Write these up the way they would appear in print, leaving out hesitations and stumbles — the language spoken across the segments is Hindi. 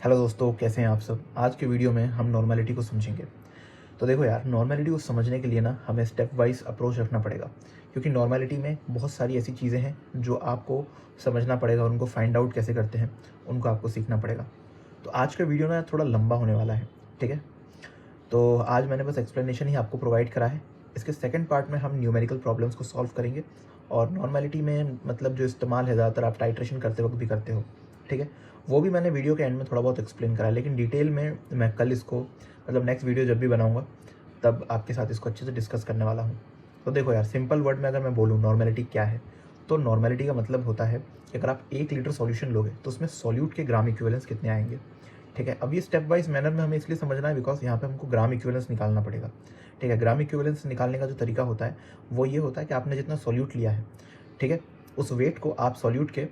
हेलो दोस्तों, कैसे हैं आप सब। आज के वीडियो में हम नॉर्मेलिटी को समझेंगे। तो देखो यार, नॉर्मेलिटी को समझने के लिए ना हमें स्टेप वाइज अप्रोच रखना पड़ेगा, क्योंकि नॉर्मेलिटी में बहुत सारी ऐसी चीज़ें हैं जो आपको समझना पड़ेगा, उनको फाइंड आउट कैसे करते हैं उनको आपको सीखना पड़ेगा। तो आज का वीडियो ना थोड़ा लंबा होने वाला है, ठीक है। तो आज मैंने बस एक्सप्लेनेशन ही आपको प्रोवाइड करा है। इसके सेकंड पार्ट में हम न्यूमेरिकल प्रॉब्लम्स को सॉल्व करेंगे, और नॉर्मेलिटी में मतलब जो इस्तेमाल है ज़्यादातर आप टाइट्रेशन करते वक्त भी करते हो, ठीक है। वो भी मैंने वीडियो के एंड में थोड़ा बहुत एक्सप्लेन करा है, लेकिन डिटेल में मैं कल इसको मतलब नेक्स्ट वीडियो जब भी बनाऊंगा तब आपके साथ इसको अच्छे से डिस्कस करने वाला हूँ। तो देखो यार, सिंपल वर्ड में अगर मैं बोलूँ नॉर्मेलिटी क्या है, तो नॉर्मेलिटी का मतलब होता है कि अगर आप 1 लीटर सॉल्यूशन लोगे तो उसमें सॉल्यूट के ग्राम इक्विवेलेंस कितने आएंगे, ठीक है। अब ये स्टेप वाइज मैनर में हमें इसलिए समझना है बिकॉज यहाँ पे हमको ग्राम इक्विवेलेंस निकालना पड़ेगा, ठीक है। ग्राम इक्विवेलेंस निकालने का जो तरीका होता है वो ये होता है कि आपने जितना सॉल्यूट लिया है, ठीक है, उस वेट को आप सॉल्यूट के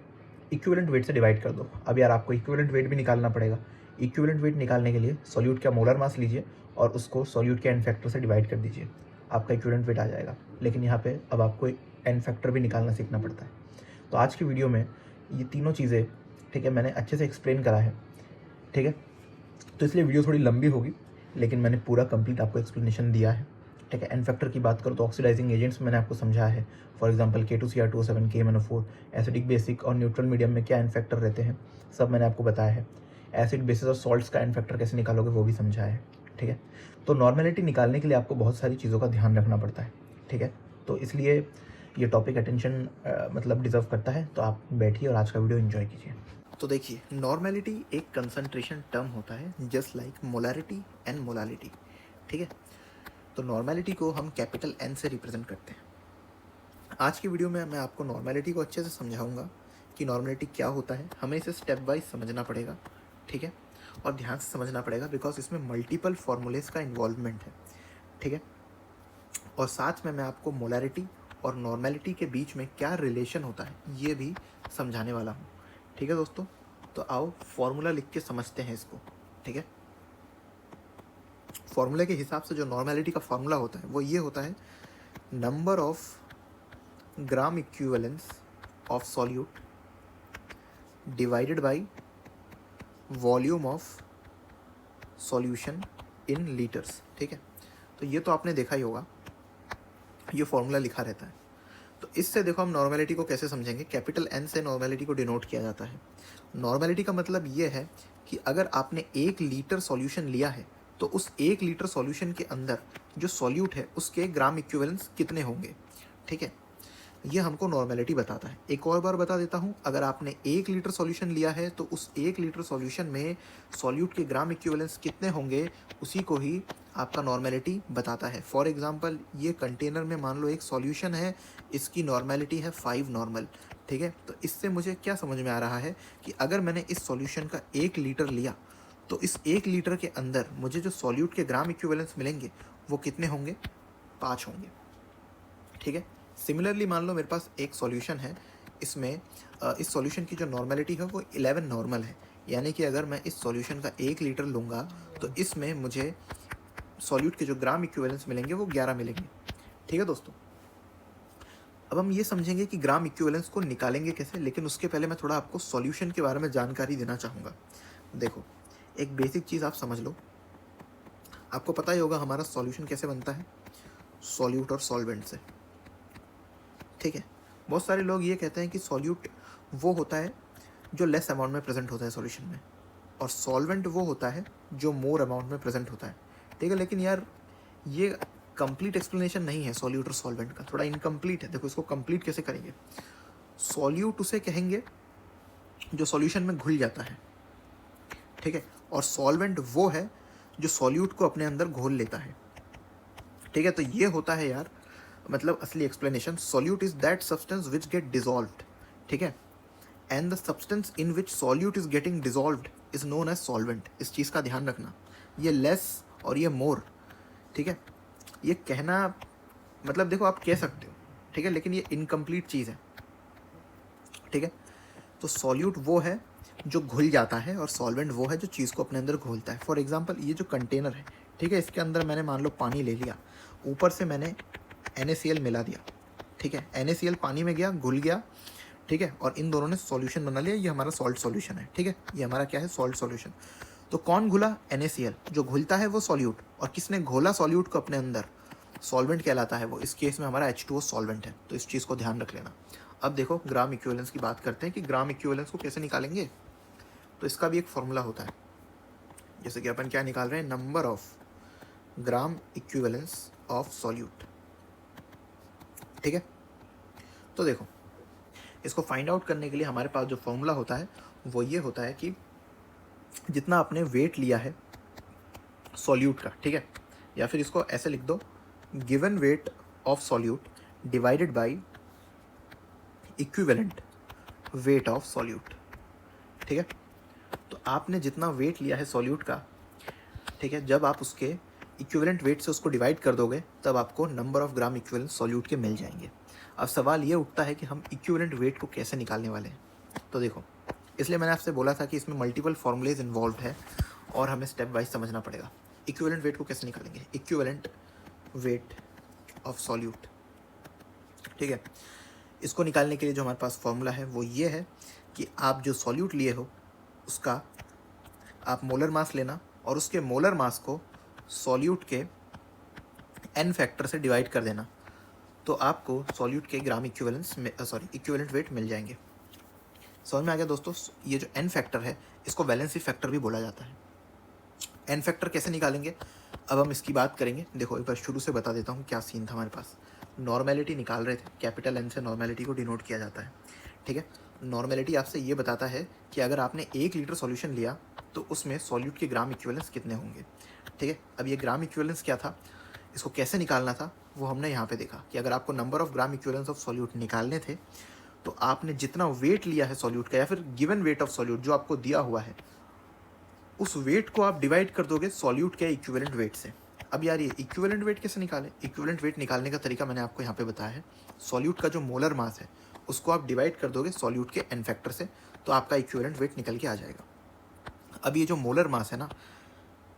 इक्विवेलेंट वेट से डिवाइड कर दो। अब यार आपको इक्विवेलेंट वेट भी निकालना पड़ेगा। इक्विवेलेंट वेट निकालने के लिए सॉल्यूट का मोलर मास लीजिए और उसको सॉल्यूट के एन फैक्टर से डिवाइड कर दीजिए, आपका इक्विवेलेंट वेट आ जाएगा। लेकिन यहाँ पे अब आपको एन फैक्टर भी निकालना सीखना पड़ता है। तो आज की वीडियो में ये तीनों चीज़ें, ठीक है, मैंने अच्छे से एक्सप्लेन करा है, ठीक है। तो इसलिए वीडियो थोड़ी लंबी होगी, लेकिन मैंने पूरा कंप्लीट आपको एक्सप्लेनेशन दिया है, ठीक है। एन फैक्टर की बात करूँ तो ऑक्सीडाइजिंग एजेंट्स मैंने आपको समझा है। For example K2Cr2O7, KMnO4। Acidic, basic और न्यूट्रल मीडियम में क्या एन फैक्टर रहते हैं सब मैंने आपको बताया है। एसिड, बेसिस और सॉल्ट्स का एन फैक्टर कैसे निकालोगे वो भी समझा है, ठीक है। तो नॉर्मेलिटी निकालने के लिए आपको बहुत सारी चीज़ों का ध्यान रखना पड़ता है, ठीक है। तो इसलिए ये टॉपिक अटेंशन मतलब डिजर्व करता है। तो आप बैठिए और आज का वीडियो एंजॉय कीजिए। तो देखिए, नॉर्मेलिटी एक कंसंट्रेशन टर्म होता है just like molarity and molality, ठीक है। तो नॉर्मेलिटी को हम कैपिटल एन से रिप्रेजेंट करते हैं। आज की वीडियो में मैं आपको नॉर्मेलिटी को अच्छे से समझाऊंगा कि नॉर्मेलिटी क्या होता है। हमें इसे स्टेप वाइज समझना पड़ेगा, ठीक है, और ध्यान से समझना पड़ेगा बिकॉज इसमें मल्टीपल फॉर्मूलेस का इन्वॉल्वमेंट है, ठीक है। और साथ में मैं आपको मोलारिटी और नॉर्मेलिटी के बीच में क्या रिलेशन होता है ये भी समझाने वाला हूँ, ठीक है दोस्तों। तो आओ फॉर्मूला लिख के समझते हैं इसको, ठीक है। फॉर्मूले के हिसाब से जो नॉर्मेलिटी का फॉर्मूला होता है वो ये होता है, number of gram equivalence of solute divided by volume of solution in litres, ठीक है। तो ये तो आपने देखा ही होगा, ये फॉर्मूला लिखा रहता है। तो इससे देखो हम नॉर्मेलिटी को कैसे समझेंगे। कैपिटल एन से नॉर्मेलिटी को डिनोट किया जाता है। नॉर्मेलिटी का मतलब ये है कि अगर आपने 1 लीटर सॉल्यूशन लिया है तो उस 1 लीटर सॉल्यूशन के अंदर जो सॉल्यूट है उसके ग्राम इक्विवेलेंस कितने होंगे, ठीक है। ये हमको नॉर्मेलिटी बताता है। एक और बार बता देता हूँ, अगर आपने 1 लीटर सॉल्यूशन लिया है तो उस 1 लीटर सॉल्यूशन में सॉल्यूट के ग्राम इक्विवेलेंस कितने होंगे उसी को ही आपका नॉर्मेलिटी बताता है। फॉर एग्जांपल, ये कंटेनर में मान लो एक सॉल्यूशन है, इसकी नॉर्मेलिटी है 5 नॉर्मल, ठीक है। तो इससे मुझे क्या समझ में आ रहा है कि अगर मैंने इस सॉल्यूशन का 1 लीटर लिया तो इस 1 लीटर के अंदर मुझे जो सॉल्यूट के ग्राम इक्विवेलेंस मिलेंगे वो कितने होंगे, 5 होंगे, ठीक है। सिमिलरली मान लो मेरे पास एक सॉल्यूशन है, इसमें इस सॉल्यूशन की जो नॉर्मेलिटी है वो 11 नॉर्मल है, यानी कि अगर मैं इस सॉल्यूशन का 1 लीटर लूँगा तो इसमें मुझे सॉल्यूट के जो ग्राम इक्विवेलेंस मिलेंगे वो 11 मिलेंगे, ठीक है दोस्तों। अब हम ये समझेंगे कि ग्राम इक्विवेलेंस को निकालेंगे कैसे, लेकिन उसके पहले मैं थोड़ा आपको सॉल्यूशन के बारे में जानकारी देना चाहूँगा। देखो, एक बेसिक चीज़ आप समझ लो, आपको पता ही होगा हमारा सॉल्यूशन कैसे बनता है, सॉल्यूट और सॉल्वेंट से, ठीक है। बहुत सारे लोग ये कहते हैं कि सॉल्यूट वो होता है जो लेस अमाउंट में प्रेजेंट होता है सॉल्यूशन में, और सॉल्वेंट वो होता है जो मोर अमाउंट में प्रेजेंट होता है, ठीक है। लेकिन यार ये कंप्लीट एक्सप्लेनेशन नहीं है सॉल्यूट और सॉल्वेंट का, थोड़ा इनकम्प्लीट है। देखो इसको कंप्लीट कैसे करेंगे। सॉल्यूट उसे कहेंगे जो सॉल्यूशन में घुल जाता है, ठीक है, और सॉल्वेंट वो है जो सॉल्यूट को अपने अंदर घोल लेता है, ठीक है। तो ये होता है यार मतलब असली explanation, solute is that substance which get dissolved, ठीक है, and the substance in which solute is getting dissolved is known as solvent. इस चीज़ का ध्यान रखना, ये लेस और ये मोर, ठीक है। ये कहना मतलब देखो आप कह सकते हो, ठीक है, लेकिन ये इनकम्प्लीट चीज़ है, ठीक है। तो सॉल्यूट वो है जो घुल जाता है और सॉल्वेंट वो है जो चीज़ को अपने अंदर घोलता है। फॉर एग्जांपल, ये जो कंटेनर है, ठीक है, इसके अंदर मैंने मान लो पानी ले लिया, ऊपर से मैंने NaCl मिला दिया, ठीक है। NaCl पानी में गया, घुल गया, ठीक है, और इन दोनों ने सॉल्यूशन बना लिया, ये हमारा सॉल्ट सॉल्यूशन है, ठीक है, ये हमारा क्या है, सॉल्ट सॉल्यूशन। तो कौन घुला, NaCl, जो घुलता है वो सॉल्यूट, और किसने घोला सॉल्यूट को अपने अंदर, सॉल्वेंट कहलाता है वो, इस केस में हमारा H2O सॉल्वेंट है, तो इस चीज़ को ध्यान रख लेना। अब देखो ग्राम इक्विवेलेंस की बात करते हैं कि ग्राम इक्विवेलेंस को कैसे निकालेंगे। तो इसका भी एक फॉर्मूला होता है, जैसे कि अपन क्या निकाल रहे हैं, number of gram equivalence of solute, ठीक है। तो देखो इसको फाइंड आउट करने के लिए हमारे पास जो फॉर्मूला होता है वो ये होता है कि जितना आपने वेट लिया है सॉल्यूट का, ठीक है, या फिर इसको ऐसे लिख दो, given weight of solute divided by equivalent weight of solute, ठीक है। तो आपने जितना वेट लिया है सॉल्यूट का, ठीक है, जब आप उसके इक्विवेलेंट वेट से उसको डिवाइड कर दोगे तब आपको number of gram equivalent solute के मिल जाएंगे। अब सवाल ये उठता है कि हम इक्विवेलेंट वेट को कैसे निकालने वाले हैं। तो देखो, इसलिए मैंने आपसे बोला था कि इसमें मल्टीपल फॉर्मूलेज इन्वॉल्व है और हमें स्टेप वाइज समझना पड़ेगा। इक्विवेलेंट वेट को कैसे निकालेंगे, इक्विवेलेंट वेट ऑफ सॉल्यूट, ठीक है। इसको निकालने के लिए जो हमारे पास फॉर्मूला है वो ये है कि आप जो सॉल्यूट लिए हो उसका आप मोलर मास लेना और उसके मोलर मास को सॉल्यूट के n फैक्टर से डिवाइड कर देना, तो आपको सॉल्यूट के ग्राम इक्विवेलेंस में इक्विवेलेंट वेट मिल जाएंगे। समझ में आ गया दोस्तों। ये जो n फैक्टर है इसको वैलेंसी फैक्टर भी बोला जाता है। n फैक्टर कैसे निकालेंगे अब हम इसकी बात करेंगे। देखो एक बार शुरू से बता देता हूँ क्या सीन था हमारे पास। नॉर्मेलिटी निकाल रहे थे, कैपिटल N से नॉर्मेलिटी को डिनोट किया जाता है, ठीक है। नॉर्मेलिटी आपसे ये बताता है कि अगर आपने 1 लीटर सॉल्यूशन लिया तो उसमें सॉल्यूट के ग्राम इक्विवेलेंस कितने होंगे, ठीक है। अब ये ग्राम इक्विवेलेंस क्या था, इसको कैसे निकालना था वो हमने यहाँ पे देखा कि अगर आपको number of gram equivalence of solute निकालने थे तो आपने जितना वेट लिया है सॉल्यूट का या फिर गिवन वेट ऑफ सॉल्यूट जो आपको दिया हुआ है उस वेट को आप डिवाइड कर दोगे सॉल्यूट के इक्विवेलेंट वेट से। अब यार ये इक्विवेलेंट वेट कैसे निकालें, इक्विवेलेंट वेट निकालने का तरीका मैंने आपको यहाँ पे बताया है। सॉल्यूट का जो मोलर मास है उसको आप डिवाइड कर दोगे सॉल्यूट के n फैक्टर से, तो आपका इक्विवेलेंट वेट निकल के आ जाएगा। अब ये जो मोलर मास है ना,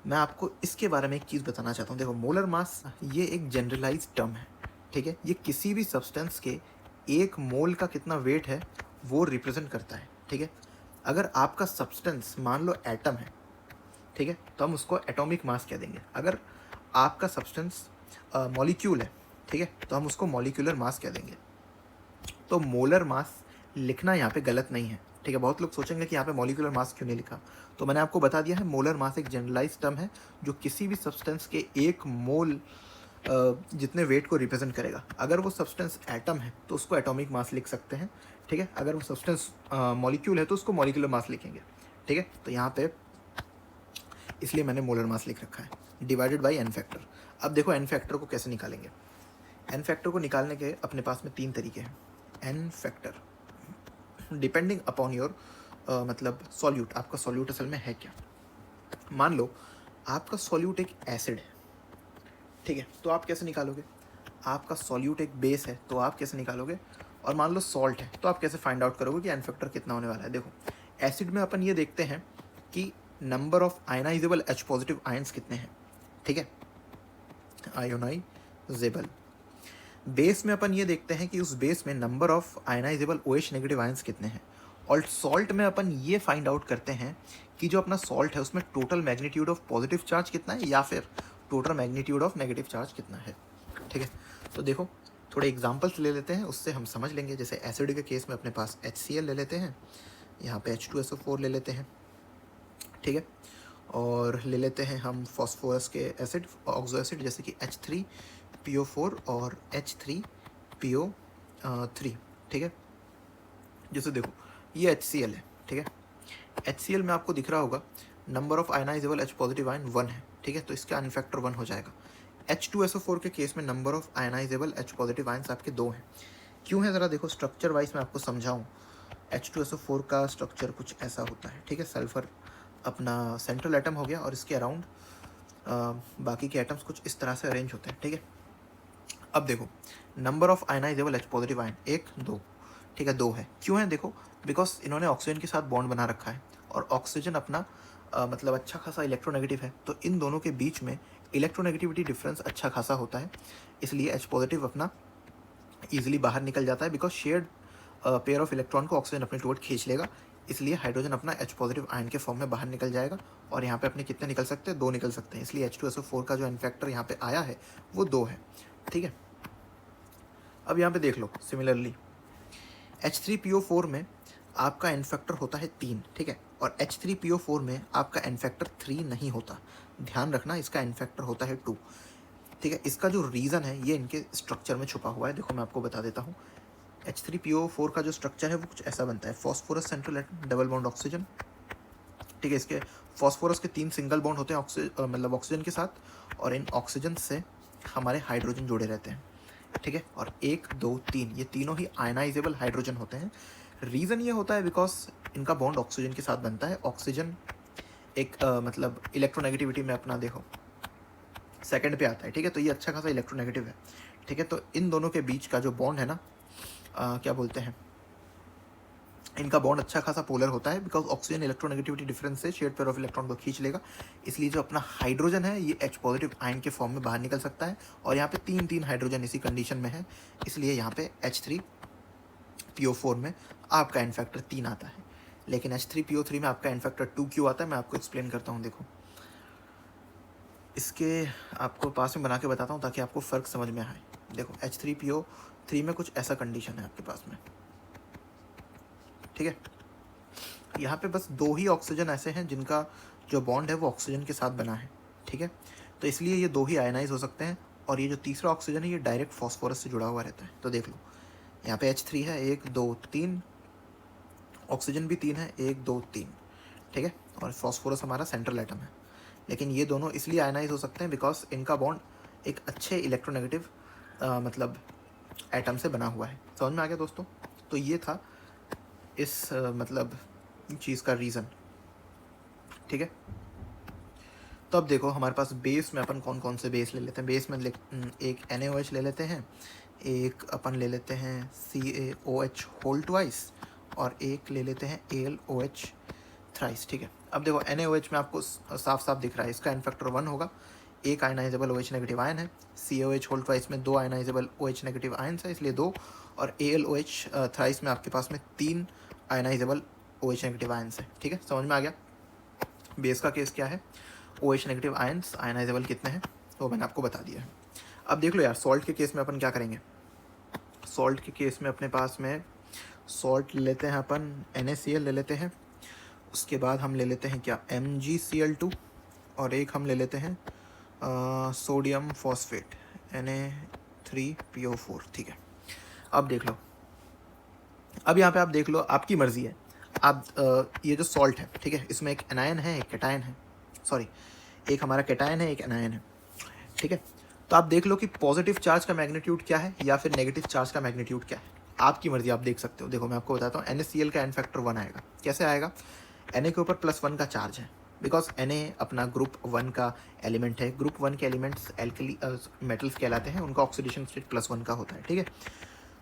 मैं आपको इसके बारे में एक चीज़ बताना चाहता हूँ। देखो मोलर मास ये एक जनरलाइज टर्म है, ठीक है। ये किसी भी सब्सटेंस के 1 मोल का कितना वेट है वो रिप्रेजेंट करता है, ठीक है। अगर आपका सब्सटेंस मान लो एटम है, ठीक है, तो हम उसको एटॉमिक मास कह देंगे। अगर आपका सब्सटेंस मॉलिक्यूल है, ठीक है, तो हम उसको मॉलिक्यूलर मास कह देंगे। तो मोलर मास लिखना यहाँ पे गलत नहीं है, ठीक है। बहुत लोग सोचेंगे कि यहाँ पे मॉलिक्यूलर मास क्यों नहीं लिखा, तो मैंने आपको बता दिया है मोलर मास एक जनरलाइज टर्म है जो किसी भी सब्सटेंस के 1 मोल जितने वेट को रिप्रेजेंट करेगा। अगर वो सब्सटेंस एटम है तो उसको एटॉमिक मास लिख सकते हैं, ठीक है। अगर वो सब्सटेंस मॉलिक्यूल है तो उसको मॉलिक्यूलर मास लिखेंगे, ठीक है। तो यहाँ पे इसलिए मैंने मोलर मास लिख रखा है डिवाइडेड बाय n फैक्टर। अब देखो n फैक्टर को कैसे निकालेंगे। n फैक्टर को निकालने के अपने पास में 3 तरीके हैं। n factor depending upon your मतलब सॉल्यूट, आपका सॉल्यूट असल में है क्या। मान लो आपका सॉल्यूट एक एसिड है, ठीक है, तो आप कैसे निकालोगे। आपका सॉल्यूट एक बेस है तो आप कैसे निकालोगे। और मान लो सॉल्ट है तो आप कैसे फाइंड आउट करोगे कि n फैक्टर कितना होने वाला है। देखो एसिड में अपन ये देखते हैं कि number of ionizable H positive ions कितने हैं, ठीक है, आयोनाइजेबल। बेस में अपन ये देखते हैं कि उस बेस में number of ionizable OH negative ions कितने हैं। और सॉल्ट में अपन ये फाइंड आउट करते हैं कि जो अपना सॉल्ट है उसमें total magnitude of positive charge कितना है या फिर total magnitude of negative charge कितना है, ठीक है। तो देखो थोड़े एग्जांपल्स ले लेते हैं, उससे हम समझ लेंगे। जैसे एसिड के केस में अपने पास HCl ले लेते हैं, यहाँ पे H2SO4 ले लेते हैं, ठीक है। और ले लेते हैं हम फॉस्फोरस के एसिड, ऑक्सो एसिड, जैसे कि H3PO4 और H3PO3, ठीक है। जैसे देखो ये HCl है, ठीक है। HCl में आपको दिख रहा होगा number of ionizable H positive ion 1 है, ठीक है, तो इसका n फैक्टर 1 हो जाएगा। H2SO4 के केस में number of ionizable H positive ions आपके 2 हैं। क्यों है ज़रा देखो स्ट्रक्चर वाइज मैं आपको समझाऊँ। H2SO4 का स्ट्रक्चर कुछ ऐसा होता है, ठीक है। सल्फर अपना सेंट्रल एटम हो गया और इसके अराउंड बाकी के एटम्स कुछ इस तरह से अरेंज होते हैं, ठीक है। अब देखो number of ionizable H positive ion 1 2, ठीक है, 2 है। क्यों है देखो, बिकॉज इन्होंने ऑक्सीजन के साथ बॉन्ड बना रखा है और ऑक्सीजन अपना मतलब अच्छा खासा इलेक्ट्रोनेगेटिव है, तो इन दोनों के बीच में इलेक्ट्रोनेगेटिविटी डिफरेंस अच्छा खासा होता है, इसलिए H पॉजिटिव अपना ईजिली बाहर निकल जाता है because shared pair of electron को ऑक्सीजन अपने टुवर्ड खींच लेगा, इसलिए हाइड्रोजन अपना H पॉजिटिव आयन के फॉर्म में बाहर निकल जाएगा और यहाँ पे अपने कितने निकल सकते हैं, 2 निकल सकते हैं, इसलिए H2SO4 का जो एन फैक्टर यहाँ पे आया है वो 2 है। ठीक है, अब यहाँ पे देख लो सिमिलरली H3PO4 में आपका एन फैक्टर होता है 3, ठीक है, और H3PO4 में आपका एन फैक्टर 3 नहीं होता, ध्यान रखना, इसका एन फैक्टर होता है 2। ठीक है, इसका जो रीज़न है ये इनके स्ट्रक्चर में छुपा हुआ है, देखो मैं आपको बता देता हूँ। H3PO4 का जो स्ट्रक्चर है वो कुछ ऐसा बनता है, phosphorus central atom, double bond oxygen. ठीक है, इसके फॉस्फोरस के 3 सिंगल बॉन्ड होते हैं मतलब ऑक्सीजन के साथ, और इन ऑक्सीजन से हमारे हाइड्रोजन जुड़े रहते हैं। ठीक है, और 1 2 3 ये तीनों ही आयनाइजेबल हाइड्रोजन होते हैं। रीज़न ये होता है बिकॉज इनका बॉन्ड ऑक्सीजन के साथ बनता है। ऑक्सीजन एक मतलब इलेक्ट्रोनेगेटिविटी में अपना देखो सेकंड पे आता है। ठीक है, तो ये अच्छा खासा इलेक्ट्रोनेगेटिव है। ठीक है, तो इन दोनों के बीच का जो बॉन्ड है ना, क्या बोलते हैं, इनका बॉन्ड अच्छा खासा पोलर होता है बिकॉज ऑक्सीजन इलेक्ट्रोनेगेटिविटी डिफरेंस से शेयर्ड पेयर ऑफ इलेक्ट्रॉन को खींच लेगा, इसलिए जो अपना हाइड्रोजन है ये H पॉजिटिव आयन के फॉर्म में बाहर निकल सकता है। और यहाँ पे 3 हाइड्रोजन इसी कंडीशन में है, इसलिए यहाँ पे H3PO4 में आपका एन फैक्टर 3 आता है, लेकिन H3PO3 में आपका एन फैक्टर 2 क्यों आता है, मैं आपको एक्सप्लेन करता हूँ। देखो इसके आपको पास में बना के बताता हूँ ताकि आपको फ़र्क समझ में आए। देखो H3PO3 में कुछ ऐसा कंडीशन है आपके पास में। ठीक है, यहाँ पे बस 2 ही ऑक्सीजन ऐसे हैं जिनका जो बॉन्ड है वो ऑक्सीजन के साथ बना है। ठीक है, तो इसलिए ये 2 ही आयनाइज हो सकते हैं, और ये जो तीसरा ऑक्सीजन है ये डायरेक्ट फॉस्फोरस से जुड़ा हुआ रहता है। तो देख लो यहाँ पे H3 है, 1 2 3, ऑक्सीजन भी 3 है, 1 2 3। ठीक है, और फॉस्फोरस हमारा सेंट्रल एटम है, लेकिन ये दोनों इसलिए आयनाइज हो सकते हैं बिकॉज इनका बॉन्ड एक अच्छे इलेक्ट्रोनेगेटिव मतलब एटम से बना हुआ है। समझ में आ गया दोस्तों? तो ये था इस मतलब चीज़ का रीज़न। ठीक है, तो अब देखो हमारे पास बेस में अपन कौन कौन से बेस ले लेते हैं। बेस में एक NaOH ले लेते हैं, एक अपन ले लेते हैं CaOH होल ट्वाइस, और एक ले लेते हैं AlOH थ्राइस। ठीक है, अब देखो NaOH में आपको साफ साफ दिख रहा है इसका एन फैक्टर 1 होगा, एक आयनाइजेबल OH नेगेटिव आयन है। CaOH होल ट्वाइस में 2 आयनाइजेबल OH नेगेटिव आयन्स है, इसलिए 2, और AlOH थ्राइस में आपके पास में 3 आयनाइजेबल OH नेगेटिव आयन्स है। ठीक है, समझ में आ गया? बेस का केस क्या है, OH नेगेटिव आयन्स, आयनाइजेबल कितने हैं तो मैंने आपको बता दिया है। अब देख लो यार, सॉल्ट के केस में अपन क्या करेंगे। सॉल्ट के केस में अपने पास में सॉल्ट ले लेते हैं अपन, NaCl ले लेते हैं, उसके बाद हम ले लेते हैं क्या, MgCl2, और एक हम ले लेते हैं सोडियम फॉस्फेट Na3PO4। ठीक है, अब देख लो, अब यहाँ पे आप देख लो, आपकी मर्ज़ी है। आप ये जो सॉल्ट है, ठीक है, इसमें एक एनायन है, एक कैटायन है, सॉरी एक हमारा कैटायन है, एक एनायन है। ठीक है, तो आप देख लो कि पॉजिटिव चार्ज का मैग्नीट्यूड क्या है या फिर नेगेटिव चार्ज का मैग्नीट्यूड क्या है, आपकी मर्जी, आप देख सकते हो। देखो मैं आपको बताता हूँ, NaCl का एन फैक्टर 1 आएगा। कैसे आएगा? Na के ऊपर +1 का चार्ज है, बिकॉज Na अपना ग्रुप 1 का एलिमेंट है। ग्रुप 1 के एलिमेंट्स एल्कली मेटल्स कहलाते हैं, उनका ऑक्सीडेशन स्टेट +1 का होता है। ठीक है,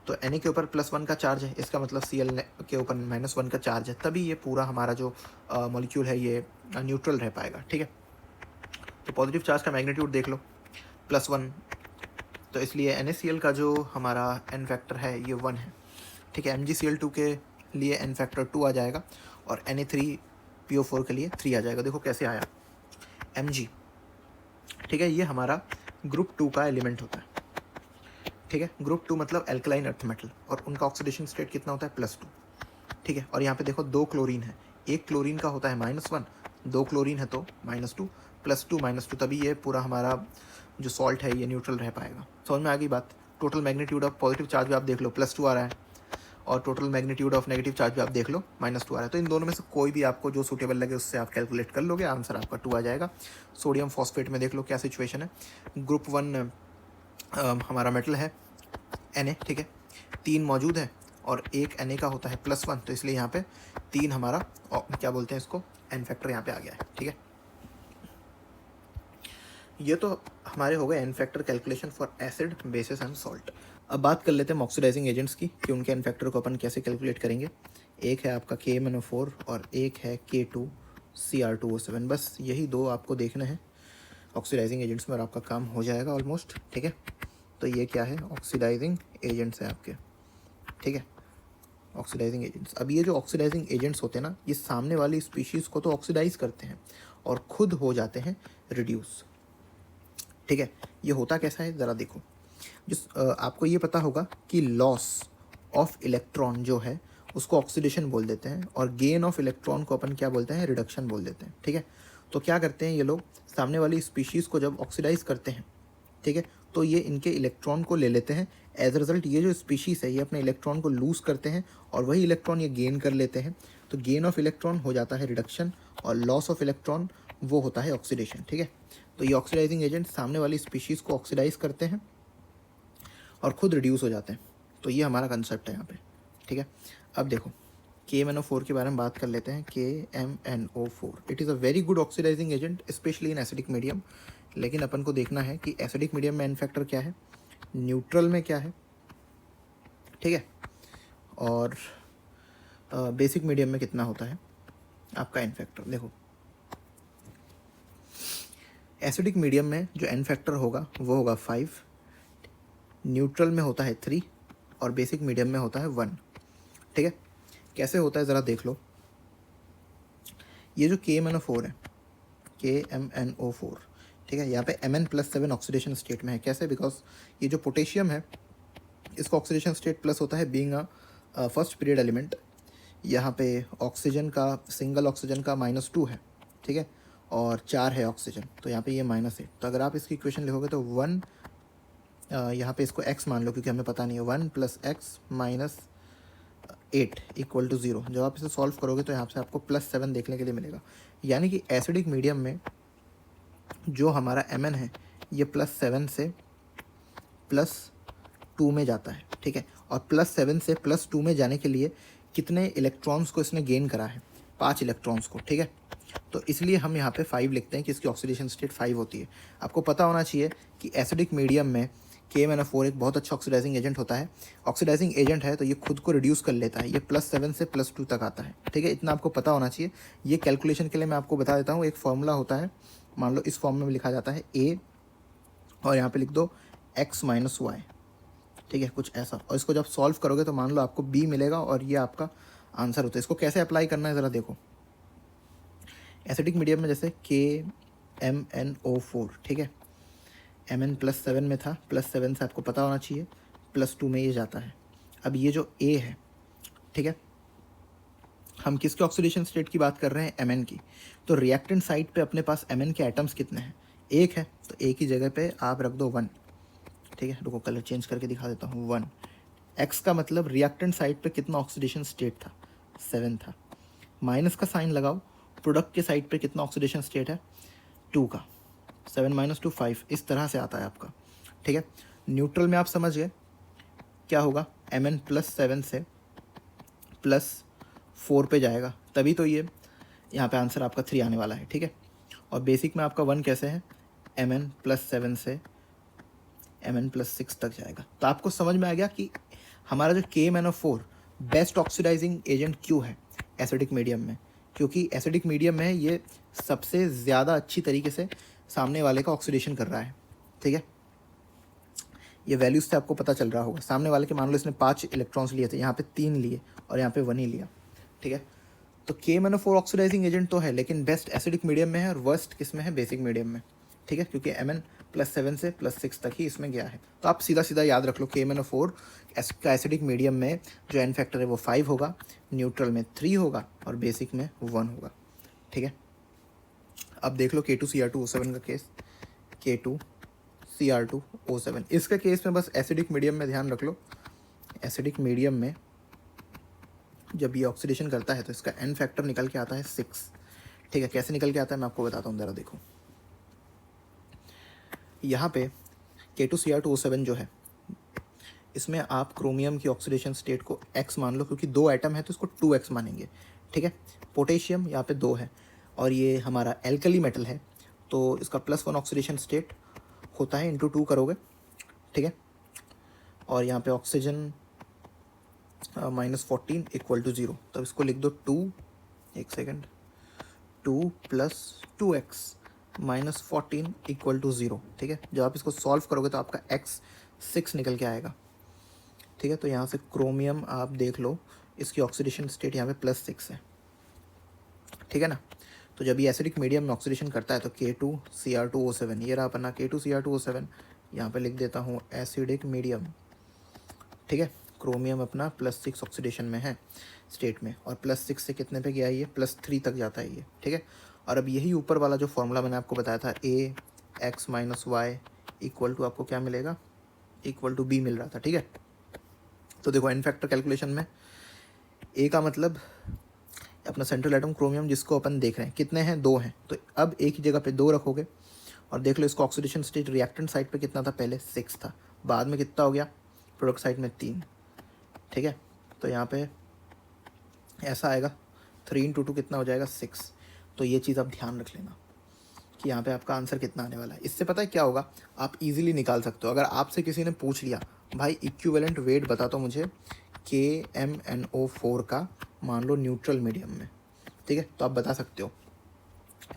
तो Na के ऊपर +1 का चार्ज है, इसका मतलब Cl के ऊपर -1 का चार्ज है, तभी ये पूरा हमारा जो मॉलिक्यूल है ये न्यूट्रल रह पाएगा। ठीक है, तो पॉजिटिव चार्ज का मैग्नीट्यूड देख लो +1, तो इसलिए NaCl का जो हमारा एन फैक्टर है ये 1 है। ठीक है, MgCl2 के लिए एन फैक्टर 2 आ जाएगा, और Na3PO4 के लिए 3 आ जाएगा। देखो कैसे आया, Mg, ठीक है, ये हमारा ग्रुप 2 का एलिमेंट होता है। ठीक है, ग्रुप 2 मतलब एल्कलाइन अर्थ मेटल, और उनका ऑक्सीडेशन स्टेट कितना होता है, +2। ठीक है, और यहाँ पे देखो 2 क्लोरीन है, एक क्लोरीन का होता है -1, 2 क्लोरीन है तो -2, +2 -2, तभी ये पूरा हमारा जो सॉल्ट है ये न्यूट्रल रह पाएगा। समझ में आ गई बात? Total magnitude of positive charge भी आप देख लो +2 आ रहा है, और total magnitude of negative charge भी आप देख लो -2 आ रहा है। तो इन दोनों में से कोई भी आपको जो सूटेबल लगे उससे आप कैलकुलेट कर लोगे, आंसर आपका 2 आ जाएगा। सोडियम फॉस्फेट में देख लो क्या सिचुएशन है, ग्रुप 1 हमारा मेटल है Na। ठीक है, 3 मौजूद है, और एक Na का होता है +1, तो इसलिए यहाँ पे 3 हमारा क्या बोलते हैं इसको, एन फैक्टर यहाँ पे आ गया है। ठीक है, ये तो हमारे हो गए n factor calculation for acid, bases and salt. अब बात कर लेते हैं ऑक्सीडाइजिंग एजेंट्स की कि उनके एन फैक्टर को अपन कैसे कैलकुलेट करेंगे। एक है आपका KMnO4 और एक है K2Cr2O7। बस यही 2 आपको देखना है ऑक्सीडाइजिंग एजेंट्स में, और आपका काम हो जाएगा ऑलमोस्ट। ठीक है, तो ये क्या है, ऑक्सीडाइजिंग एजेंट्स है आपके। ठीक है, ऑक्सीडाइजिंग एजेंट्स। अब ये जो ऑक्सीडाइजिंग एजेंट्स होते हैं ना, ये सामने वाली स्पीशीज़ को तो ऑक्सीडाइज करते हैं और खुद हो जाते हैं रिड्यूस। ठीक है, ये होता कैसा है ज़रा देखो। आपको ये पता होगा कि लॉस ऑफ इलेक्ट्रॉन जो है उसको ऑक्सीडेशन बोल देते हैं, और गेन ऑफ इलेक्ट्रॉन को अपन क्या बोलते हैं, रिडक्शन बोल देते हैं। ठीक है, तो क्या करते हैं ये लोग, सामने वाली स्पीशीज़ को जब ऑक्सीडाइज करते हैं, ठीक है, तो ये इनके इलेक्ट्रॉन को ले लेते हैं। एज रिजल्ट ये जो स्पीशीज़ है ये अपने इलेक्ट्रॉन को लूज़ करते हैं और वही इलेक्ट्रॉन ये गेन कर लेते हैं। तो गेन ऑफ इलेक्ट्रॉन हो जाता है रिडक्शन और लॉस ऑफ इलेक्ट्रॉन वो होता है ऑक्सीडेशन। ठीक है, तो ये ऑक्सीडाइजिंग एजेंट सामने वाली स्पीशीज़ को ऑक्सीडाइज करते हैं और खुद रिड्यूस हो जाते हैं। तो ये हमारा कंसेप्ट है यहाँ पे। ठीक है, अब देखो KMnO4 के बारे में बात कर लेते हैं। KMnO4 it is a very good oxidizing agent specially in acidic medium. लेकिन अपन को देखना है कि एसिडिक मीडियम में एन फैक्टर क्या है, न्यूट्रल में क्या है, ठीक है, और बेसिक मीडियम में कितना होता है आपका एन फैक्टर। देखो एसिडिक मीडियम में जो एन फैक्टर होगा वो होगा 5, न्यूट्रल में होता है 3 और बेसिक मीडियम में होता है 1। ठीक है, कैसे होता है ज़रा देख लो। ये जो KMnO4 है, KMnO4, ठीक है, यहाँ पे Mn+7 ऑक्सीडेशन स्टेट में है। कैसे, बिकॉज ये जो पोटेशियम है इसका ऑक्सीडेशन स्टेट प्लस होता है being a first period element. यहाँ पे ऑक्सीजन का, सिंगल ऑक्सीजन का -2 है, ठीक है, और 4 है ऑक्सीजन, तो यहाँ पे ये -8। तो अगर आप इसकी इक्वेशन लिखोगे तो 1, यहाँ पे इसको x मान लो क्योंकि हमें पता नहीं है, 1 + x - 8 = 0। जब आप इसे सॉल्व करोगे तो यहाँ से आपको +7 देखने के लिए मिलेगा। यानी कि एसिडिक मीडियम में जो हमारा Mn है ये +7 से +2 में जाता है। ठीक है, और +7 से +2 में जाने के लिए कितने इलेक्ट्रॉन्स को इसने गेन करा है, 5 इलेक्ट्रॉन्स को। ठीक है, तो इसलिए हम यहाँ पे 5 लिखते हैं कि इसकी ऑक्सीडेशन स्टेट 5 होती है। आपको पता होना चाहिए कि एसिडिक मीडियम में KMnO4 एक बहुत अच्छा ऑक्सीडाइजिंग एजेंट होता है। ऑक्सीडाइजिंग एजेंट है तो ये खुद को रिड्यूस कर लेता है, ये +7 से +2 तक आता है। ठीक है, इतना आपको पता होना चाहिए। ये कैलकुलेशन के लिए मैं आपको बता देता हूँ, एक फॉर्मूला होता है, मान लो इस फॉर्म में लिखा जाता है A और यहाँ पे लिख दो x - y। ठीक है, कुछ ऐसा, और इसको जब सॉल्व करोगे तो मान लो आपको B मिलेगा और ये आपका आंसर होता है। इसको कैसे अप्लाई करना है ज़रा देखो। एसिडिक मीडियम में जैसे KMnO4, ठीक है, Mn+7 में था, +7 से आपको पता होना चाहिए +2 में ये जाता है। अब ये जो A है, ठीक है, हम किसके ऑक्सीडेशन स्टेट की बात कर रहे हैं, Mn की। तो रिएक्टेंट साइड पे अपने पास Mn के एटम्स कितने हैं, 1 है, तो A की जगह पे आप रख दो 1। ठीक है, रुको कलर चेंज करके दिखा देता हूँ, 1। X का मतलब रिएक्टेंट साइड पे कितना ऑक्सीडेशन स्टेट था, 7 था। माइनस का साइन लगाओ, प्रोडक्ट के साइड पे कितना ऑक्सीडेशन स्टेट है, 2 का, 7 - 2 5, इस तरह से आता है आपका। ठीक है, न्यूट्रल में आप समझ गए क्या होगा, Mn+7 से +4 पे जाएगा, तभी तो ये यहाँ पे आंसर आपका 3 आने वाला है। ठीक है, और बेसिक में आपका 1 कैसे है, Mn+7 से Mn+6 तक जाएगा। तो आपको समझ में आ गया कि हमारा जो KMnO4 बेस्ट ऑक्सीडाइजिंग एजेंट क्यों है एसिडिक मीडियम में, क्योंकि एसिडिक मीडियम में ये सबसे ज़्यादा अच्छी तरीके से सामने वाले का ऑक्सीडेशन कर रहा है। ठीक है, ये वैल्यूज से आपको पता चल रहा होगा। सामने वाले के मान लो इसने 5 इलेक्ट्रॉन्स लिए थे, यहाँ पे 3 लिए और यहाँ पे 1 ही लिया। ठीक है, तो KMnO4 ऑक्सीडाइजिंग एजेंट तो है, लेकिन बेस्ट एसिडिक मीडियम में है और वर्स्ट किस में है, बेसिक मीडियम में। ठीक है, क्योंकि Mn+7 से +6 तक ही इसमें गया है। तो आप सीधा सीधा याद रख लो, KMnO4 का एसिडिक मीडियम में जो एन फैक्टर है वो 5 होगा, न्यूट्रल में 3 होगा और बेसिक में 1 होगा। ठीक है, अब देख लो K2Cr2O7 का केस, K2Cr2O7, इसके केस में बस एसिडिक मीडियम में ध्यान रख लो। एसिडिक मीडियम में जब ये ऑक्सीडेशन करता है तो इसका एन फैक्टर निकल के आता है 6। ठीक है, कैसे निकल के आता है मैं आपको बताता हूँ, ज़रा देखो। यहाँ पे K2Cr2O7 जो है, इसमें आप क्रोमियम की ऑक्सीडेशन स्टेट को x मान लो, क्योंकि 2 एटम है तो इसको 2x मानेंगे। ठीक है, पोटेशियम यहाँ पे 2 है और ये हमारा एल्कली मेटल है, तो इसका +1 ऑक्सीडेशन स्टेट होता है, × 2 करोगे। ठीक है, और यहाँ पे ऑक्सीजन -14 = 0, तब इसको लिख दो 2, एक सेकेंड, 2 + 2x -14 = 0। ठीक है, जब आप इसको सॉल्व करोगे तो आपका x 6 निकल के आएगा। ठीक है, तो यहाँ से क्रोमियम आप देख लो, इसकी ऑक्सीडेशन स्टेट यहाँ पे +6 है, ठीक है ना। तो जब ये एसिडिक मीडियम में ऑक्सीडेशन करता है तो K2Cr2O7, ये रहा अपना K2Cr2O7, यहाँ पे लिख देता हूँ एसिडिक मीडियम, ठीक है। क्रोमियम अपना +6 ऑक्सीडेशन में है स्टेट में, और +6 से कितने पे गया है ये, +3 तक जाता है ये, ठीक है। और अब यही ऊपर वाला जो फॉर्मूला मैंने आपको बताया था AX - Y = आपको क्या मिलेगा, = B मिल रहा था, ठीक है। तो देखो एन फैक्टर कैलकुलेशन में ए का मतलब अपना सेंट्रल एटम क्रोमियम जिसको अपन देख रहे हैं कितने हैं, 2 हैं, तो अब एक ही जगह पे 2 रखोगे। और देख लो इसको ऑक्सीडेशन स्टेट रिएक्टेंट साइड पे कितना था, पहले 6 था, बाद में कितना हो गया प्रोडक्ट साइड में 3, ठीक है। तो यहाँ पे ऐसा आएगा 3 × 2 कितना हो जाएगा 6। तो ये चीज़ आप ध्यान रख लेना कि यहाँ पे आपका आंसर कितना आने वाला है। इससे पता है क्या होगा, आप इजीली निकाल सकते हो। अगर आपसे किसी ने पूछ लिया भाई इक्विवेलेंट वेट बता दो मुझे KMnO4 का, मान लो न्यूट्रल मीडियम में, ठीक है, तो आप बता सकते हो।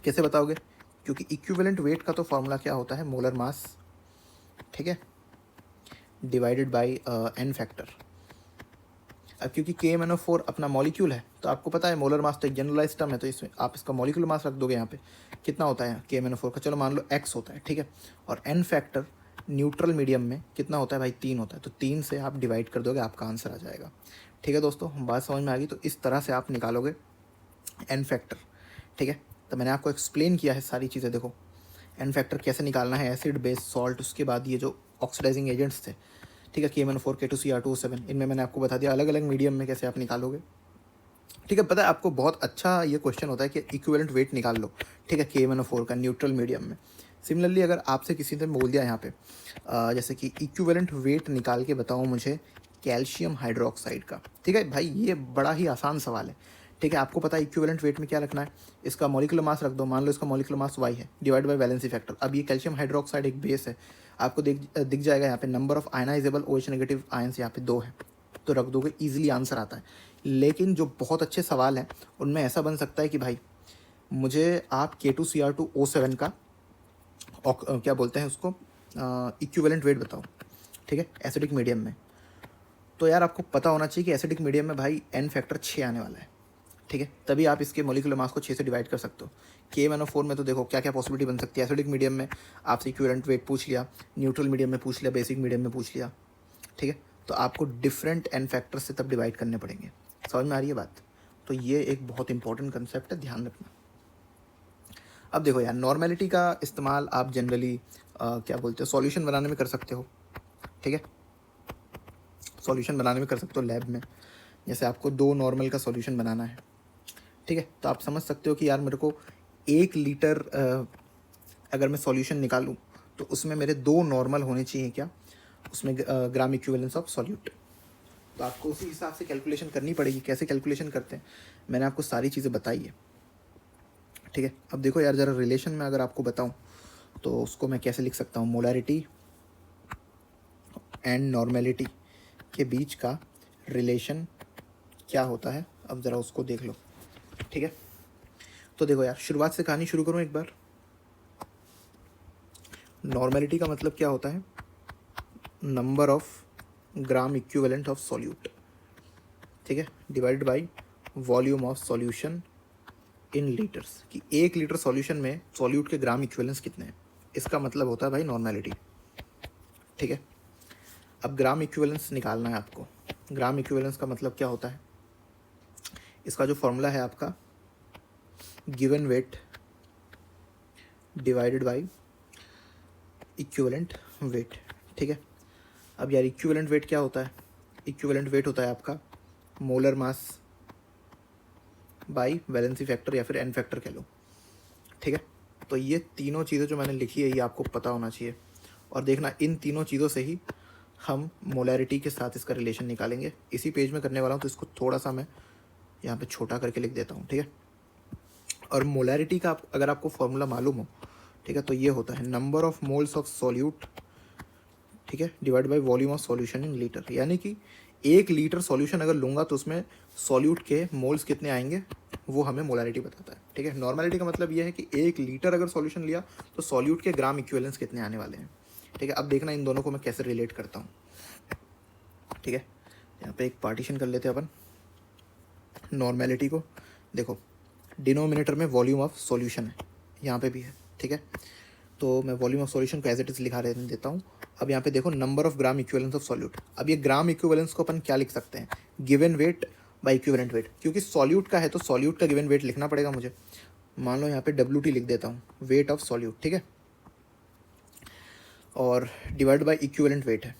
कैसे बताओगे, क्योंकि इक्विवेलेंट वेट का तो फॉर्मूला क्या होता है, मोलर मास, ठीक है, डिवाइडेड बाय एन फैक्टर। अब क्योंकि KMnO4 अपना मॉलिक्यूल है तो आपको पता है मोलर मास तो एक जनरलाइज टर्म है, तो इसमें आप इसका मॉलिक्यूलर मास रख दोगे यहाँ पे कितना होता है KMnO4 का, चलो मान लो x होता है, ठीक है। और एन फैक्टर न्यूट्रल मीडियम में कितना होता है भाई, 3 होता है, तो 3 से आप डिवाइड कर दोगे, आपका आंसर आ जाएगा, ठीक है दोस्तों। बात समझ में आ गई, तो इस तरह से आप निकालोगे एन फैक्टर, ठीक है। तो मैंने आपको एक्सप्लेन किया है सारी चीज़ें, देखो एन फैक्टर कैसे निकालना है, एसिड बेस सॉल्ट, उसके बाद ये जो ऑक्सीडाइजिंग एजेंट्स थे, ठीक है, KMnO4 K2Cr2O7, इनमें मैंने आपको बता दिया अलग अलग मीडियम में कैसे आप निकालोगे, ठीक है। पता है आपको बहुत अच्छा ये क्वेश्चन होता है कि इक्विवेलेंट वेट निकाल लो, ठीक है, KMnO4 का न्यूट्रल मीडियम में। सिमिलरली अगर आपसे किसी ने बोल दिया यहाँ पे जैसे कि इक्विवेलेंट वेट निकाल के बताओ मुझे कैल्शियम हाइड्रोक्साइड का, ठीक है भाई, ये बड़ा ही आसान सवाल है, ठीक है। आपको पता है इक्विवेलेंट वेट में क्या रखना है, इसका मॉलिक्यूलर मास रख दो, मान लो इसका मॉलिक्यूलर मास Y है, डिवाइड बाय वैलेंसी फैक्टर। अब ये कैल्शियम हाइड्रोक्साइड एक बेस है, आपको दिख जाएगा यहाँ पे number of ionizable OH negative ions यहाँ पे 2 है, तो रख दोगे, ईजिली आंसर आता है। लेकिन जो बहुत अच्छे सवाल हैं उनमें ऐसा बन सकता है कि भाई मुझे आप K2Cr2O7 का क्या बोलते हैं उसको इक्विवेलेंट वेट बताओ, ठीक है, एसिडिक मीडियम में। तो यार आपको पता होना चाहिए कि एसिडिक मीडियम में भाई एन फैक्टर 6 आने वाला है, ठीक है, तभी आप इसके मॉलिक्यूलर मास को 6 से डिवाइड कर सकते हो। KMnO4 में तो देखो क्या क्या पॉसिबिलिटी बन सकती है, एसिडिक मीडियम में आपसे इक्विवेलेंट वेट पूछ लिया, न्यूट्रल मीडियम में पूछ लिया, बेसिक मीडियम में पूछ लिया, ठीक है। तो आपको डिफरेंट एन फैक्टर से तब डिवाइड करने पड़ेंगे, समझ में आ रही है बात। तो ये एक बहुत इंपॉर्टेंट कंसेप्ट है, ध्यान रखना। अब देखो यार नॉर्मेलिटी का इस्तेमाल आप जनरली क्या बोलते हो सॉल्यूशन बनाने में कर सकते हो, ठीक है, सॉल्यूशन बनाने में कर सकते हो लैब में। जैसे आपको 2 नॉर्मल का सॉल्यूशन बनाना है, ठीक है, तो आप समझ सकते हो कि यार मेरे को 1 लीटर अगर मैं सॉल्यूशन निकालूं तो उसमें मेरे 2 नॉर्मल होने चाहिए, क्या उसमें ग्राम इक्विवेलेंस ऑफ सॉल्यूट। तो आपको उसी हिसाब से कैलकुलेशन करनी पड़ेगी। कैसे कैलकुलेशन करते हैं मैंने आपको सारी चीज़ें बताई है, ठीक है। अब देखो यार ज़रा रिलेशन में अगर आपको बताऊं तो उसको मैं कैसे लिख सकता हूँ, मोलैरिटी एंड नॉर्मेलिटी के बीच का रिलेशन क्या होता है, अब ज़रा उसको देख लो, ठीक है। तो देखो यार शुरुआत से कहानी शुरू करूँ एक बार। नॉर्मेलिटी का मतलब क्या होता है, number of gram equivalent of solute, ठीक है, divided by volume of solution in litres, कि 1 लीटर सॉल्यूशन में सॉल्यूट के ग्राम इक्विवेलेंस कितने हैं, इसका मतलब होता है भाई नॉर्मेलिटी, ठीक है। अब ग्राम इक्विवेलेंस निकालना है आपको। ग्राम इक्विवेलेंस का मतलब क्या होता है, इसका जो फॉर्मूला है आपका given weight divided by equivalent weight, ठीक है। अब यार इक्विवेलेंट वेट क्या होता है, इक्विवेलेंट वेट होता है आपका molar mass by valency factor या फिर एन फैक्टर कह लो, ठीक है। तो ये तीनों चीज़ें जो मैंने लिखी है ये आपको पता होना चाहिए, और देखना इन तीनों चीज़ों से ही हम मोलैरिटी के साथ इसका रिलेशन निकालेंगे। इसी पेज में करने वाला हूँ तो इसको थोड़ा सा मैं यहाँ पे छोटा करके लिख देता हूँ, ठीक है। और मोलैरिटी का अगर आपको फॉर्मूला मालूम हो, ठीक है, तो ये होता है number of moles of solute, ठीक है, divide by volume of solution in litre. यानी कि 1 लीटर सॉल्यूशन अगर लूँगा तो उसमें सॉल्यूट के मोल्स कितने आएंगे वो हमें मोलैरिटी बताता है, ठीक है। नॉर्मेलिटी का मतलब ये है कि 1 लीटर अगर सॉल्यूशन लिया तो सॉल्यूट के ग्राम इक्विवेलेंस कितने आने वाले हैं, ठीक है। अब देखना इन दोनों को मैं कैसे रिलेट करता हूँ, ठीक है। यहाँ पे एक पार्टीशन कर लेते हैं अपन, नॉर्मेलिटी को देखो, डिनोमिनेटर में वॉल्यूम ऑफ सॉल्यूशन है, यहाँ पे भी है, ठीक है। तो मैं वॉल्यूम ऑफ सॉल्यूशन को एज इट इज़ लिखा रहने देता हूँ। अब यहाँ पे देखो number of gram equivalence of solute. अब ये ग्राम इक्विवेलेंस को अपन क्या लिख सकते हैं, given weight by equivalent weight, क्योंकि सॉल्यूट का है तो सॉल्यूट का गिवन वेट लिखना पड़ेगा मुझे। मान लो यहाँ पे WT लिख देता हूँ, वेट ऑफ सॉल्यूट, ठीक है, और डिवाइड बाई इक्विवेलेंट वेट है।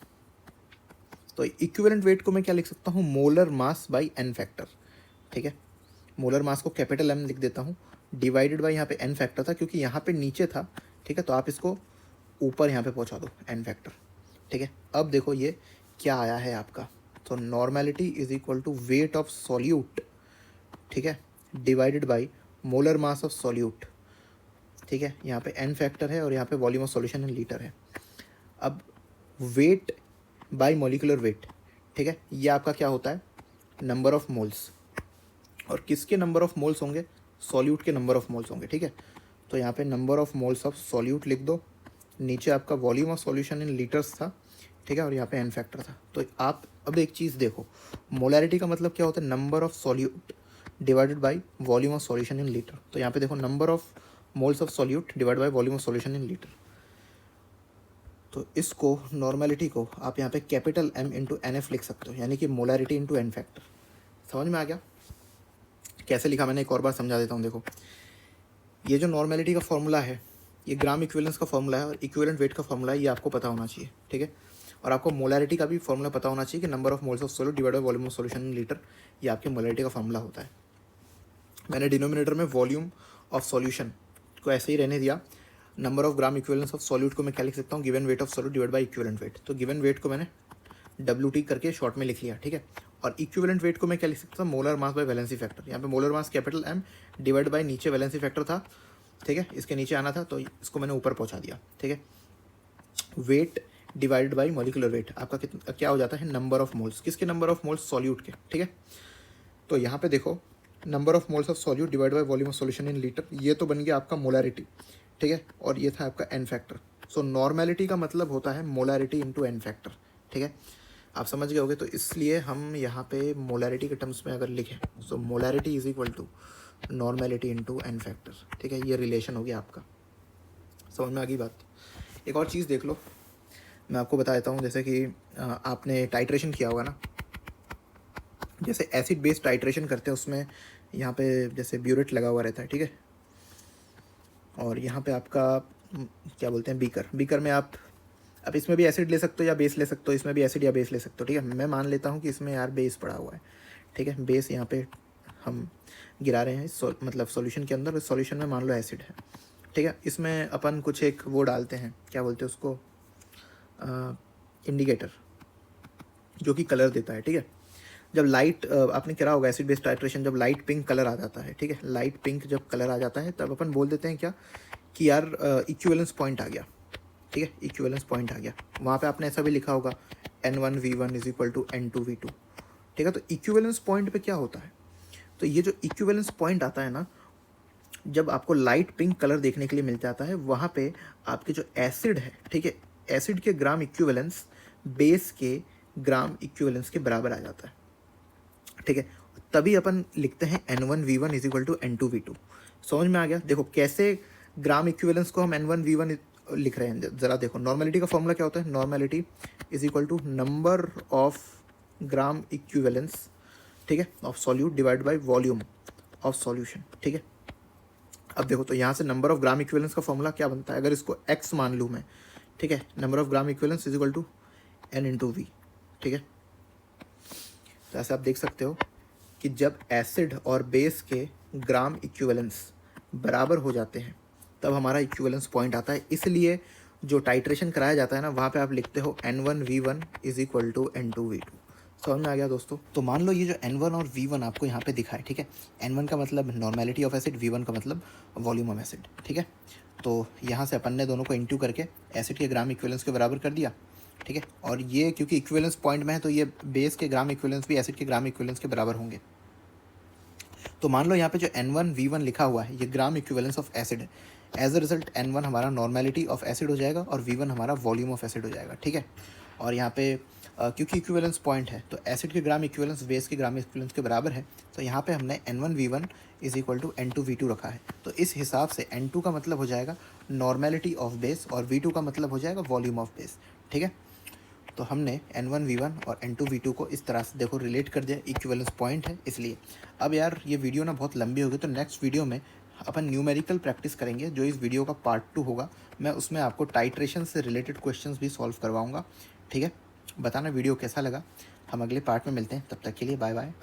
तो इक्विवेलेंट वेट को मैं क्या लिख सकता हूँ, molar mass by n factor, ठीक है। मोलर मास को कैपिटल M लिख देता हूँ, डिवाइडेड बाई यहाँ पे n फैक्टर था क्योंकि यहाँ पे नीचे था, ठीक है, तो आप इसको ऊपर यहाँ पे पहुँचा दो n फैक्टर, ठीक है। अब देखो ये क्या आया है आपका, तो normality is equal to weight of solute, ठीक है, divided by molar mass of solute, ठीक है। यहाँ पे n फैक्टर है और यहाँ पे volume of solution in litre है। अब वेट बाई मॉलिकुलर वेट, ठीक है, ये आपका क्या होता है, नंबर ऑफ मोल्स, और किसके नंबर ऑफ मोल्स होंगे, सॉल्यूट के नंबर ऑफ मोल्स होंगे, ठीक है। तो यहाँ पे number of moles of solute लिख दो, नीचे आपका volume of solution in litres था, ठीक है, और यहाँ पे n फैक्टर था। तो आप अब एक चीज़ देखो, मोलैरिटी का मतलब क्या होता है, number of solute divided by volume of solution in litre. तो यहाँ पे देखो number of moles of solute divide by volume of solution in litre. तो इसको नॉर्मेलिटी को आप यहाँ पे कैपिटल M इंटू NF लिख सकते हो, यानी कि मोलैरिटी इंटू n फैक्टर। समझ में आ गया कैसे लिखा मैंने, एक और बार समझा देता हूँ। देखो ये जो नॉर्मेलिटी का फॉर्मूला है, ये ग्राम इक्विवेलेंस का फॉर्मूला है और इक्विवेलेंट वेट का फॉर्मूला है, ये आपको पता होना चाहिए, ठीक है। और आपको मोलैरिटी का भी फॉर्मूला पता होना चाहिए कि number of moles of solute divide by volume of solution in litre, ये आपके मोलैरिटी का फॉर्मूला होता है। मैंने डिनोमिनेटर में वॉल्यूम ऑफ सॉल्यूशन को ऐसे ही रहने दिया, number of gram equivalence of solute को मैं क्या लिख सकता हूँ, given weight of solute divide by equivalent weight. तो गिवन वेट को मैंने WT करके शॉर्ट में लिख लिया, ठीक है। और इक्विवेलेंट वेट को मैं क्या लिख सकता हूँ, molar mass by valency factor. यहाँ पे molar mass capital M divide by नीचे वैलेंसी फैक्टर था, ठीक है, इसके नीचे आना था तो इसको मैंने ऊपर पहुँचा दिया, ठीक है। Weight divided by molecular weight आपका कितना क्या हो जाता है, नंबर ऑफ मोल्स, किसके नंबर ऑफ मोल्स, सॉल्यूट के, ठीक है। तो यहाँ पे देखो number of moles of solute divide by volume of solution in litre, ये तो बन गया आपका मोलैरिटी, ठीक है, और ये था आपका n फैक्टर। सो नॉर्मेलिटी का मतलब होता है मोलैरिटी इंटू n फैक्टर, ठीक है। आप समझ गए होगे, तो इसलिए हम यहाँ पे मोलैरिटी के टर्म्स में अगर लिखें, so molarity is equal to normality into n factor, ठीक है। ये रिलेशन हो गया आपका, समझ में आ गई बात। एक और चीज़ देख लो, मैं आपको बता देता हूँ, जैसे कि आपने टाइट्रेशन किया होगा ना, जैसे एसिड बेस टाइट्रेशन करते हैं उसमें यहाँ पे जैसे ब्यूरेट लगा हुआ रहता है, ठीक है, और यहाँ पे आपका क्या बोलते हैं, बीकर में आप अब इसमें भी एसिड ले सकते हो या बेस ले सकते हो, इसमें भी एसिड या बेस ले सकते हो, ठीक है। मैं मान लेता हूँ कि इसमें यार बेस पड़ा हुआ है, ठीक है, बेस यहाँ पे हम गिरा रहे हैं मतलब सॉल्यूशन के अंदर, सॉल्यूशन में मान लो एसिड है, ठीक है। इसमें अपन कुछ एक वो डालते हैं, क्या बोलते हैं उसको, इंडिकेटर, जो कि कलर देता है, ठीक है। जब लाइट आपने करा होगा एसिड बेस टाइट्रेशन, जब लाइट पिंक कलर आ जाता है, ठीक है, लाइट पिंक जब कलर आ जाता है तब अपन बोल देते हैं क्या कि यार इक्विवेलेंस पॉइंट आ गया, ठीक है, इक्विवेलेंस पॉइंट आ गया। वहाँ पे आपने ऐसा भी लिखा होगा N1V1 is equal to N2V2, ठीक है। तो इक्विवेलेंस पॉइंट पे क्या होता है, तो ये जो इक्विवेलेंस पॉइंट आता है ना, जब आपको लाइट पिंक कलर देखने के लिए मिल जाता है, वहाँ पे आपके जो एसिड है, ठीक है, एसिड के ग्राम इक्विवेलेंस बेस के ग्राम इक्विवेलेंस के बराबर आ जाता है, ठीक है। तभी अपन लिखते हैं N1V1 is equal to N2V2। समझ में आ गया। देखो कैसे ग्राम इक्विवेलेंस को हम N1V1 लिख रहे हैं, ज़रा देखो। नॉर्मेलिटी का फॉर्मूला क्या होता है, normality is equal to number of gram equivalence, ठीक है, of solute divide by volume of solution, ठीक है। अब देखो तो यहाँ से नंबर ऑफ ग्राम इक्विवेलेंस का फॉर्मूला क्या बनता है, अगर इसको x मान लूँ मैं, ठीक है, number of gram equivalence is equal to N into V, ठीक है। तो ऐसे आप देख सकते हो कि जब एसिड और बेस के ग्राम इक्विवेलेंस बराबर हो जाते हैं तब हमारा इक्विवेलेंस पॉइंट आता है। इसलिए जो टाइट्रेशन कराया जाता है ना, वहाँ पे आप लिखते हो N1V1 is equal to N2V2। समझ में आ गया दोस्तों। तो मान लो ये जो N1 और V1 आपको यहाँ पे दिखा है, ठीक है, N1 का मतलब नॉर्मेलिटी ऑफ एसिड, V1 का मतलब वॉल्यूम ऑफ एसिड, ठीक है। तो यहाँ से अपन ने दोनों को इंटू करके एसिड के ग्राम इक्विवेलेंस के बराबर कर दिया, ठीक है। और ये क्योंकि इक्विवेलेंस पॉइंट में है तो ये बेस के ग्राम इक्विवेलेंस भी एसिड के ग्राम इक्विवेलेंस के बराबर होंगे। तो मान लो यहाँ पे जो N1V1 लिखा हुआ है ये ग्राम इक्विवेलेंस ऑफ एसिड है। एज अ रिजल्ट N1 हमारा नॉर्मेलिटी ऑफ एसिड हो जाएगा और V1 हमारा वॉल्यूम ऑफ एसिड हो जाएगा, ठीक है। और यहाँ पे क्योंकि इक्विवेलेंस पॉइंट है तो एसिड के ग्राम इक्विवेलेंस बेस के ग्राम इक्विवेलेंस के बराबर है, तो यहाँ पे हमने N1V1 is equal to N2V2 रखा है। तो इस हिसाब से N2 का मतलब हो जाएगा नॉर्मेलिटी ऑफ बेस और V2 का मतलब हो जाएगा वॉल्यूम ऑफ बेस। ठीक है, तो हमने N1V1 और N2V2 को इस तरह से देखो रिलेट कर दिया, इक्विवेलेंस पॉइंट है इसलिए। अब यार ये वीडियो ना बहुत लंबी होगी, तो नेक्स्ट वीडियो में अपन न्यूमेरिकल प्रैक्टिस करेंगे, जो इस वीडियो का पार्ट 2 होगा। मैं उसमें आपको टाइट्रेशन से रिलेटेड क्वेश्चंस भी सॉल्व करवाऊंगा। ठीक है, बताना वीडियो कैसा लगा। हम अगले पार्ट में मिलते हैं, तब तक के लिए बाय बाय।